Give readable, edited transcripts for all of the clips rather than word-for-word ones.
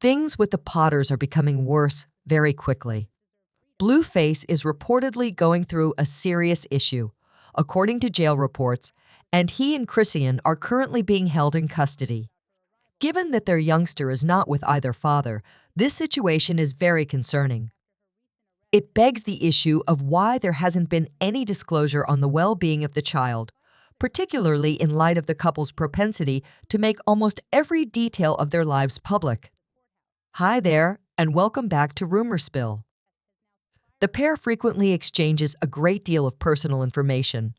Things with the Potters are becoming worse very quickly. Blueface is reportedly going through a serious issue, according to jail reports, and he and Chrisean are currently being held in custody. Given that their youngster is not with either father, this situation is very concerning. It begs the issue of why there hasn't been any disclosure on the well-being of the child, particularly in light of the couple's propensity to make almost every detail of their lives public. Hi there, and welcome back to Rumor Spill. The pair frequently exchanges a great deal of personal information,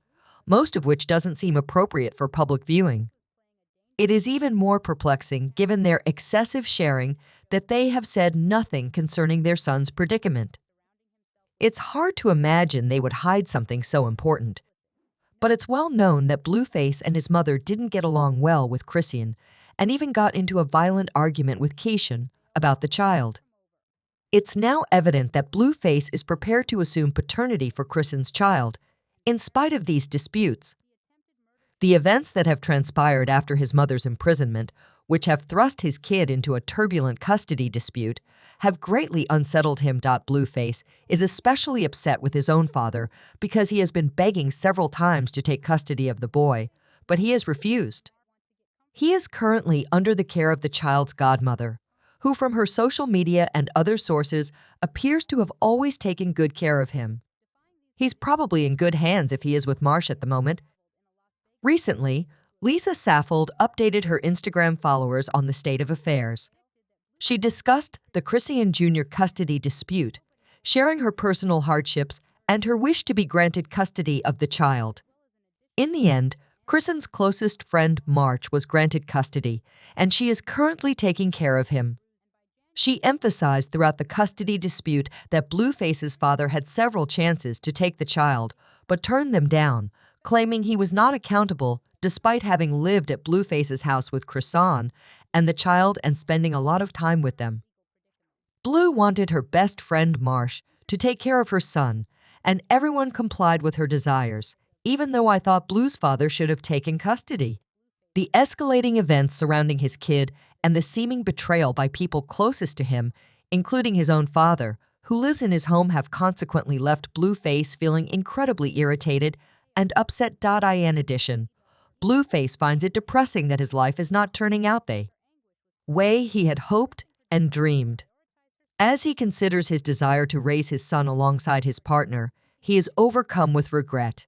most of which doesn't seem appropriate for public viewing. It is even more perplexing given their excessive sharing that they have said nothing concerning their son's predicament. It's hard to imagine they would hide something so important. But it's well known that Blueface and his mother didn't get along well with Chrisean and even got into a violent argument with Chrisean about the child. It's now evident that Blueface is prepared to assume paternity for Chrisean's child, in spite of these disputes. The events that have transpired after his mother's imprisonment, which have thrust his kid into a turbulent custody dispute, have greatly unsettled him. Blueface is especially upset with his own father because he has been begging several times to take custody of the boy, but he has refused. He is currently under the care of the child's godmother, who from her social media and other sources appears to have always taken good care of him. He's probably in good hands if he is with Marsh at the moment. Recently, Lisa Saffold updated her Instagram followers on the state of affairs. She discussed the Chrisean Jr. custody dispute, sharing her personal hardships and her wish to be granted custody of the child. In the end, Chrisean's closest friend March was granted custody, and she is currently taking care of him. She emphasized throughout the custody dispute that Blueface's father had several chances to take the child, but turned them down, claiming he was not accountable despite having lived at Blueface's house with Chrisean and the child and spending a lot of time with them. Blue wanted her best friend Marsh to take care of her son, and everyone complied with her desires, even though I thought Blue's father should have taken custody. The escalating events surrounding his kid and the seeming betrayal by people closest to him, including his own father, who lives in his home, have consequently left Blueface feeling incredibly irritated and upset. In addition, Blueface finds it depressing that his life is not turning out the way he had hoped and dreamed. As he considers his desire to raise his son alongside his partner, he is overcome with regret.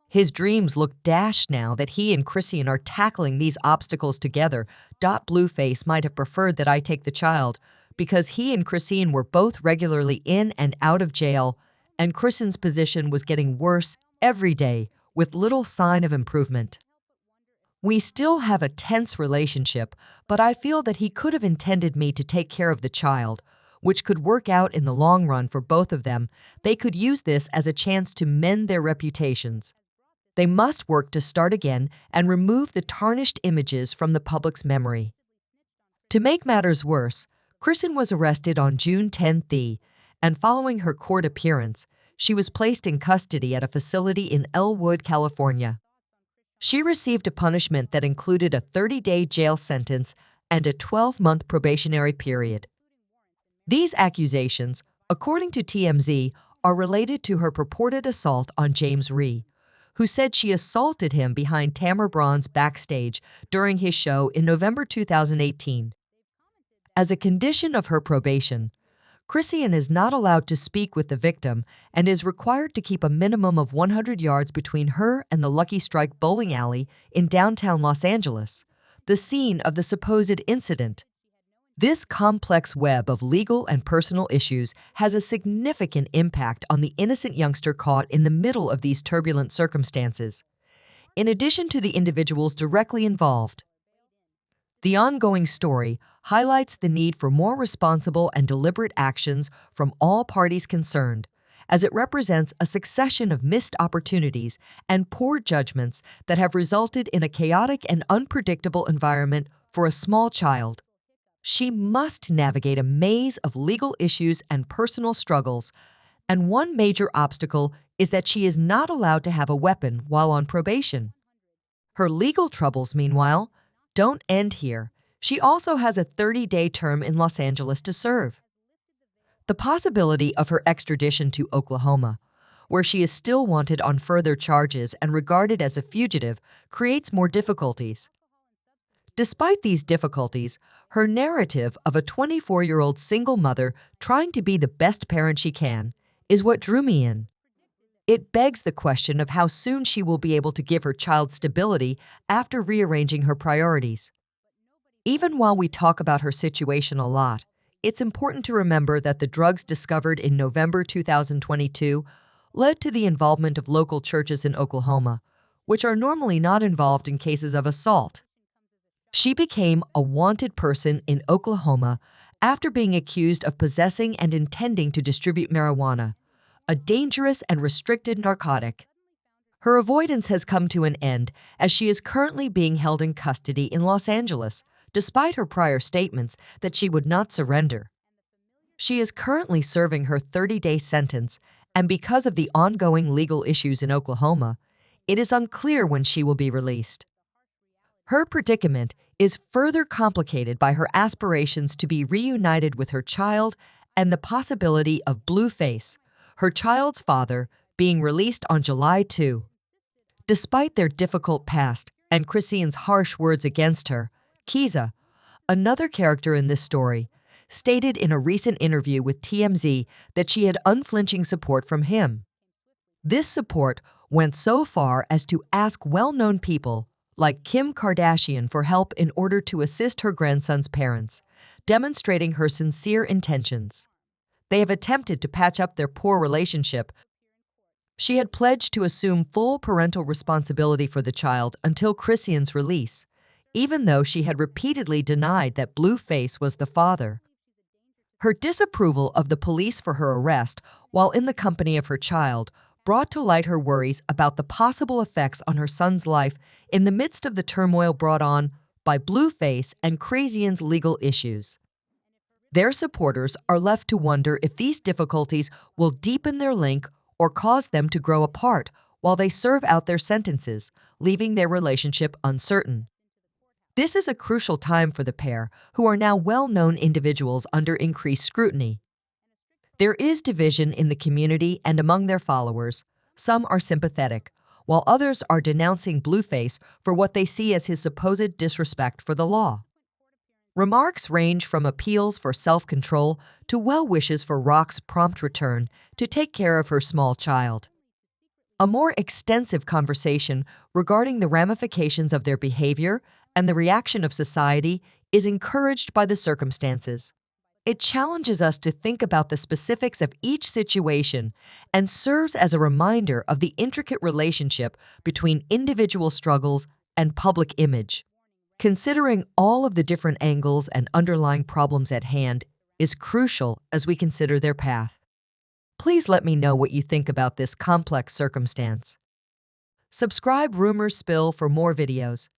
His dreams look dashed now that he and Chrisean are tackling these obstacles together. Blueface might have preferred that I take the child because he and Chrisean were both regularly in and out of jail, and Chrisean's position was getting worse every day with little sign of improvement. We still have a tense relationship, but I feel that he could have intended me to take care of the child, which could work out in the long run for both of them. They could use this as a chance to mend their reputations. They must work to start again and remove the tarnished images from the public's memory. To make matters worse, Chrisean was arrested on June 10th, and following her court appearance, she was placed in custody at a facility in Elwood, California. She received a punishment that included a 30-day jail sentence and a 12-month probationary period. These accusations, according to TMZ, are related to her purported assault on James Rhee, who said she assaulted him behind Tamar Braun's backstage during his show in November 2018. As a condition of her probation, Chrisean is not allowed to speak with the victim and is required to keep a minimum of 100 yards between her and the Lucky Strike bowling alley in downtown Los Angeles, the scene of the supposed incident. This complex web of legal and personal issues has a significant impact on the innocent youngster caught in the middle of these turbulent circumstances, in addition to the individuals directly involved. The ongoing story highlights the need for more responsible and deliberate actions from all parties concerned, as it represents a succession of missed opportunities and poor judgments that have resulted in a chaotic and unpredictable environment for a small child. She must navigate a maze of legal issues and personal struggles, and one major obstacle is that she is not allowed to have a weapon while on probation. Her legal troubles, meanwhile, don't end here. She also has a 30-day term in Los Angeles to serve. The possibility of her extradition to Oklahoma, where she is still wanted on further charges and regarded as a fugitive, creates more difficulties. Despite these difficulties, her narrative of a 24-year-old single mother trying to be the best parent she can is what drew me in. It begs the question of how soon she will be able to give her child stability after rearranging her priorities. Even while we talk about her situation a lot, it's important to remember that the drugs discovered in November 2022 led to the involvement of local churches in Oklahoma, which are normally not involved in cases of assault. She became a wanted person in Oklahoma after being accused of possessing and intending to distribute marijuana, a dangerous and restricted narcotic. Her avoidance has come to an end as she is currently being held in custody in Los Angeles, despite her prior statements that she would not surrender. She is currently serving her 30-day sentence, and because of the ongoing legal issues in Oklahoma, it is unclear when she will be released. Her predicament is further complicated by her aspirations to be reunited with her child and the possibility of Blueface, her child's father, being released on July 2. Despite their difficult past and Chrisean's harsh words against her, Kiza, another character in this story, stated in a recent interview with TMZ that she had unflinching support from him. This support went so far as to ask well-known people like Kim Kardashian for help in order to assist her grandson's parents, demonstrating her sincere intentions. They have attempted to patch up their poor relationship. She had pledged to assume full parental responsibility for the child until Chrisean's release, even though she had repeatedly denied that Blueface was the father. Her disapproval of the police for her arrest while in the company of her child brought to light her worries about the possible effects on her son's life in the midst of the turmoil brought on by Blueface and Chrisean's legal issues. Their supporters are left to wonder if these difficulties will deepen their link or cause them to grow apart while they serve out their sentences, leaving their relationship uncertain. This is a crucial time for the pair, who are now well-known individuals under increased scrutiny. There is division in the community and among their followers. Some are sympathetic, while others are denouncing Blueface for what they see as his supposed disrespect for the law. Remarks range from appeals for self-control to well wishes for Rock's prompt return to take care of her small child. A more extensive conversation regarding the ramifications of their behavior and the reaction of society is encouraged by the circumstances. It challenges us to think about the specifics of each situation and serves as a reminder of the intricate relationship between individual struggles and public image. Considering all of the different angles and underlying problems at hand is crucial as we consider their path. Please let me know what you think about this complex circumstance. Subscribe Rumor Spill for more videos.